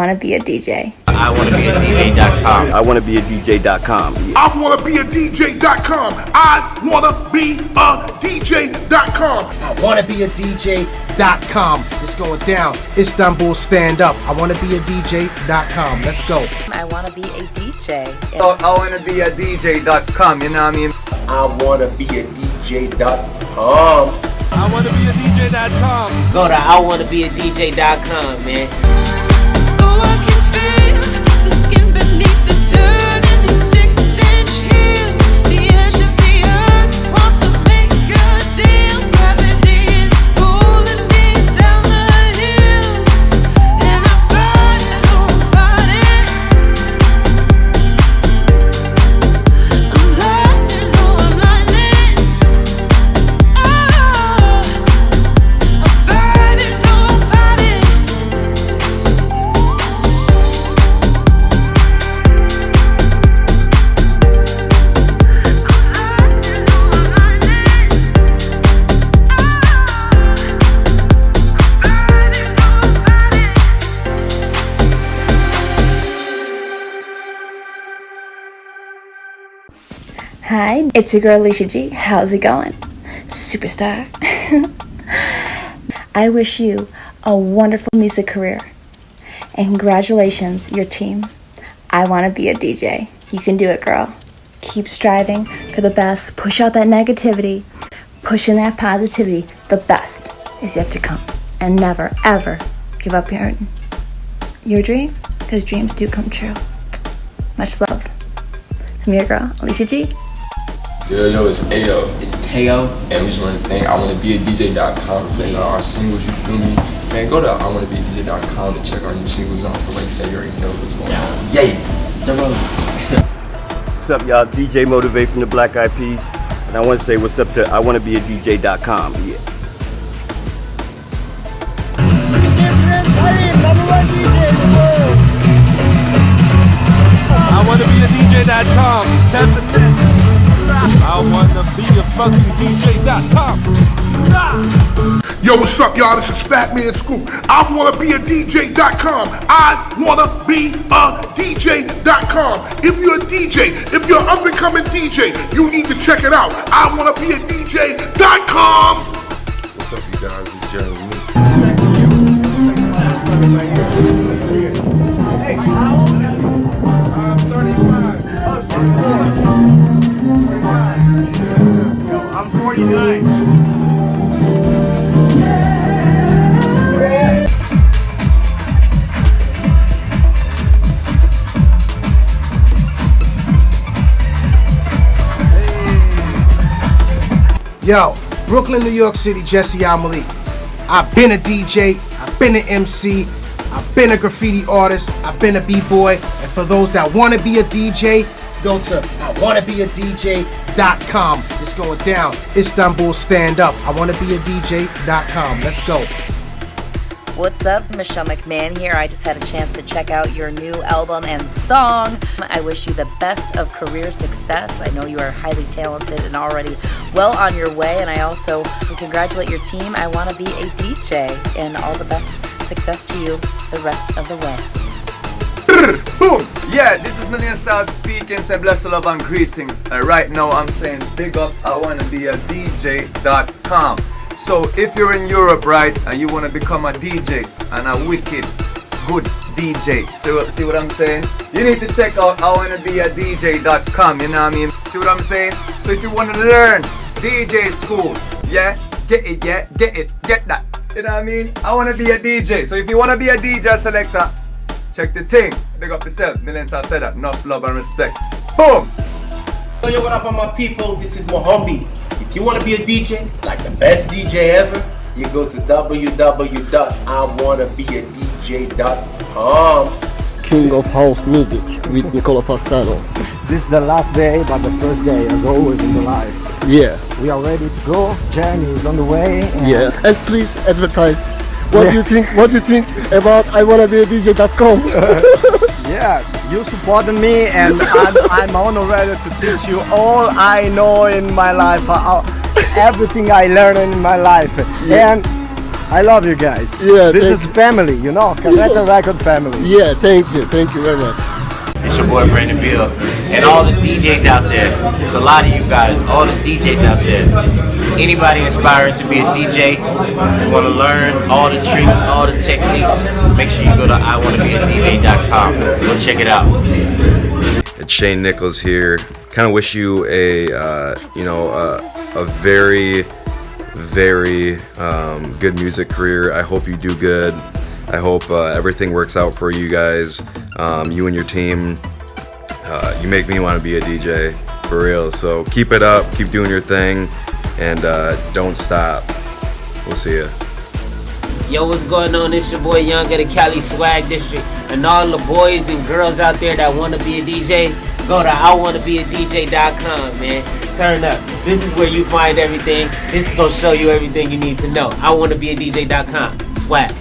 want to be a DJ. I want to be a DJ.com. I want to be a DJ.com. I want to be a DJ.com. I want to be a DJ.com. I want to be a DJ.com. It's going down. Istanbul stand up. I want to be a DJ.com. Let's go. I want to be a DJ. I want to be a DJ.com, you know what I mean? I want to be a DJ.com. I want to be a DJ.com. Go to I want to be a DJ.com, man. Oh, I can feel the skin beneath the dirt and these 6-inch heels. The edge of the earth wants to make a deal. Gravity is pulling me down the hills, and I fight it, oh, fight it. I'm lightning, oh, I'm lightning. Oh, I fight it, oh, fight it. Hi, it's your girl Alicia G. How's it going? Superstar. I wish you a wonderful music career. And congratulations, your team. I want to be a DJ. You can do it, girl. Keep striving for the best. Push out that negativity. Push in that positivity. The best is yet to come. And never, ever give up your dream, because dreams do come true. Much love. From your girl, Alicia G. Yo, it's Ayo. It's Teo. And we just want to thank I want to be a DJ.com for playing all our singles, you feel me? Man, go to I want to be a DJ.com to check our new singles and stuff like that. You already know what's going on. Yeah, the road. What's up, y'all? DJ Motivate from the Black Eyed Peas. And I want to say what's up to I want to be a DJ.com. Yeah. I want to be a DJ.com. That's the net. I want to be a fucking DJ.com. Yo, what's up, y'all? This is Fatman Scoop. I want to be a DJ.com. I want to be a DJ.com. If you're a DJ, if you're an up-and-coming DJ, you need to check it out. I want to be a DJ.com. What's up, you guys? It's Jeremy. I'm 49. Yo, Brooklyn, New York City, Jesse Malik. I've been a DJ, I've been an MC, I've been a graffiti artist, I've been a b-boy, and for those that want to be a DJ, go to I want to be a DJ.com. It's going down. Istanbul stand up. I want to be a DJ.com. Let's go. What's up? Michelle McMahon here. I just had a chance to check out your new album and song. I wish you the best of career success. I know you are highly talented and already well on your way. And I also congratulate your team. I want to be a DJ, and all the best success to you the rest of the way. Boom! Yeah, this is Million Stars speaking. Say bless, love, and greetings. Right now I'm saying big up, I want to be a DJ.com. So if you're in Europe, right, and you want to become a DJ and a wicked good DJ, so see what I'm saying? You need to check out I want to be a DJ.com, you know what I mean? See what I'm saying? So if you want to learn DJ school, yeah, get it, get that. You know what I mean? I want to be a DJ. So if you want to be a DJ selector, check the thing. Big up yourself. Millions have said that. Enough love and respect. Boom! Yo, what up, all my people? This is Mohambi. If you want to be a DJ, like the best DJ ever, you go to www.iwannabeadj.com. King of House Music with Nicola Fassano. This is the last day, but the first day, as always in the life. Yeah. We are ready to go. Journey is on the way. Yeah. And please advertise. What do you think? What do you think about I wanna be a DJ.com? Yeah, you supported me, and I'm honored to teach you all I know in my life, everything I learned in my life. Yeah. And I love you guys. Yeah, this thank is family, you know. Cassette record family. Yeah, thank you very much. It's your boy Brandon Bill. And all the DJs out there. There's a lot of you guys. All the DJs out there. Anybody inspired to be a DJ, you want to learn all the tricks, all the techniques, make sure you go to iwannabeadj.com. Go check it out. It's Shane Nichols here. Kind of wish you a very good music career. I hope you do good. I hope everything works out for you guys, you and your team. You make me want to be a DJ, for real. So keep it up, keep doing your thing, and don't stop. We'll see ya. Yo, what's going on? It's your boy Young of the Cali Swag District. And all the boys and girls out there that want to be a DJ, go to iwannabeadj.com, man. Turn up. This is where you find everything. This is going to show you everything you need to know. iwannabeadj.com. Swag.